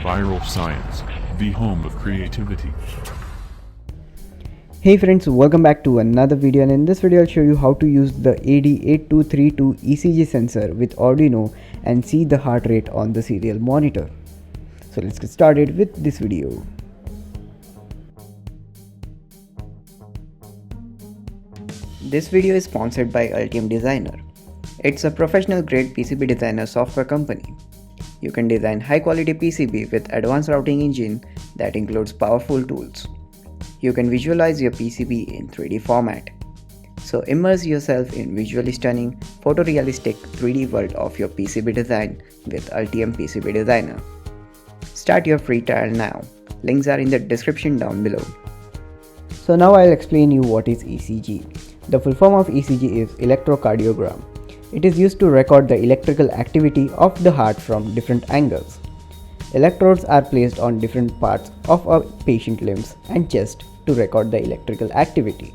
Viral Science, the home of creativity. Hey friends, welcome back to another video, and in this video I'll show you how to use the AD8232 ECG sensor with Arduino and see the heart rate on the serial monitor. So let's get started with this video. This video is sponsored by Ultium Designer. It's a professional grade PCB designer software company. You can design high quality PCB with advanced routing engine that includes powerful tools. You can visualize your PCB in 3D format. So immerse yourself in visually stunning, photorealistic 3D world of your PCB design with Ultium PCB Designer. Start your free trial now. Links are in the description down below. So now I'll explain you what is ECG. The full form of ECG is electrocardiogram. It is used to record the electrical activity of the heart from different angles. Electrodes are placed on different parts of a patient limbs and chest to record the electrical activity.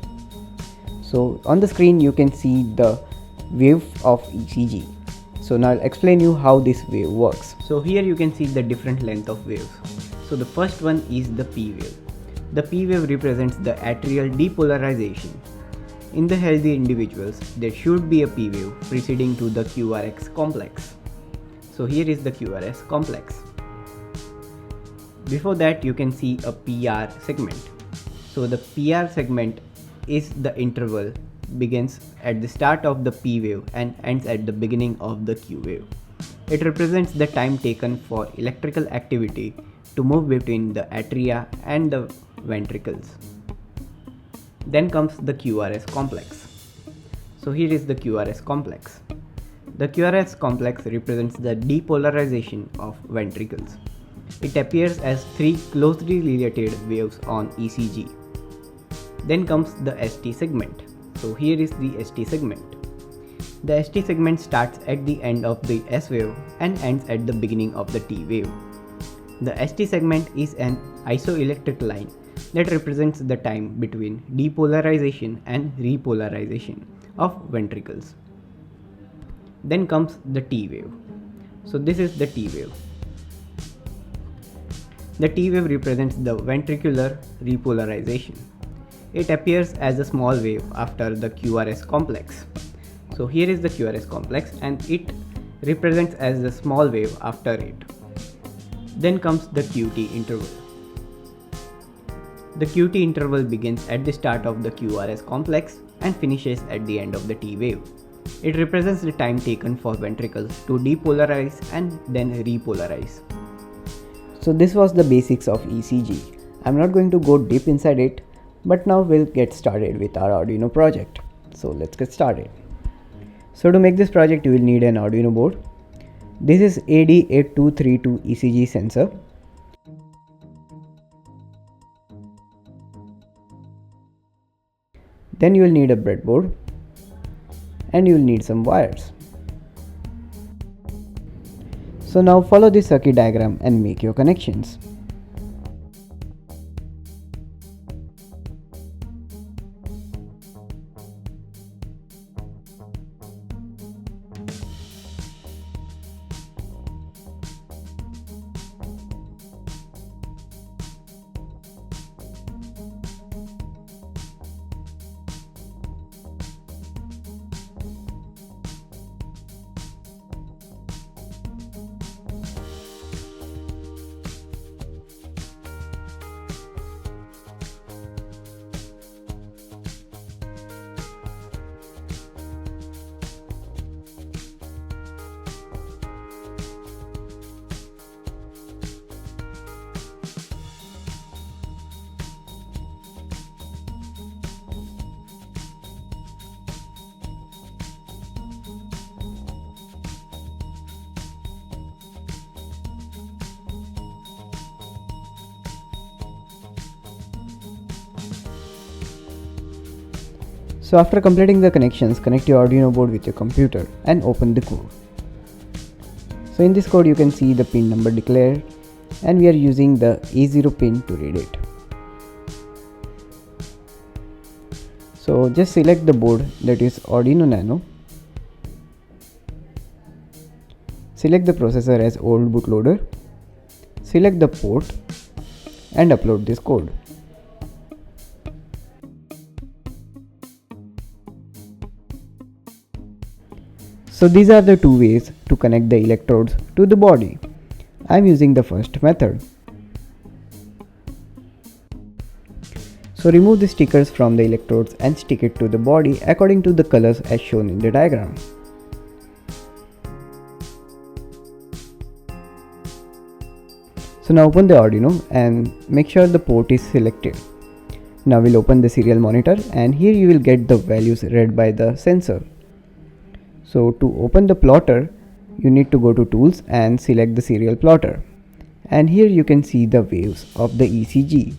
So on the screen you can see the wave of ECG. So now I'll explain you how this wave works. So here you can see the different length of waves. So the first one is the P wave. The P wave represents the atrial depolarization. In the healthy individuals, there should be a P wave preceding to the QRS complex. So here is the QRS complex. Before that you can see a PR segment. So the PR segment is the interval, begins at the start of the P wave and ends at the beginning of the Q wave. It represents the time taken for electrical activity to move between the atria and the ventricles. Then comes the QRS complex. So here is the QRS complex. The QRS complex represents the depolarization of ventricles. It appears as three closely related waves on ECG. Then comes the ST segment. So here is the ST segment. The ST segment starts at the end of the S wave and ends at the beginning of the T wave. The ST segment is an isoelectric line that represents the time between depolarization and repolarization of ventricles. Then comes the T wave. So this is the T wave. The T wave represents the ventricular repolarization. It appears as a small wave after the QRS complex. So here is the QRS complex and it represents as a small wave after it. Then comes the QT interval. The QT interval begins at the start of the QRS complex and finishes at the end of the T wave. It represents the time taken for ventricles to depolarize and then repolarize. So this was the basics of ECG. I'm not going to go deep inside it, but now we'll get started with our Arduino project. So let's get started. So to make this project you will need an Arduino board. This is AD8232 ECG sensor. Then you will need a breadboard and you will need some wires. So now follow this circuit diagram and make your connections. So after completing the connections, connect your Arduino board with your computer and open the code. So in this code you can see the pin number declared and we are using the A0 pin to read it. So just select the board, that is Arduino Nano. Select the processor as old bootloader. select the port and upload this code. So these are the two ways to connect the electrodes to the body. I am using the first method. So remove the stickers from the electrodes and stick it to the body according to the colors as shown in the diagram. So now open the Arduino and make sure the port is selected. Now we'll open the serial monitor and here you will get the values read by the sensor. So to open the plotter, you need to go to Tools and select the serial plotter. And here you can see the waves of the ECG.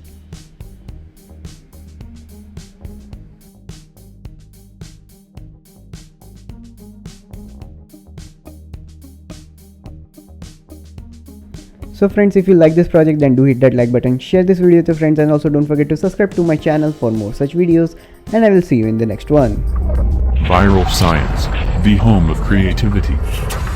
So friends, if you like this project, then do hit that like button, share this video with your friends, and also don't forget to subscribe to my channel for more such videos, and I will see you in the next one. Viral Science, the home of creativity.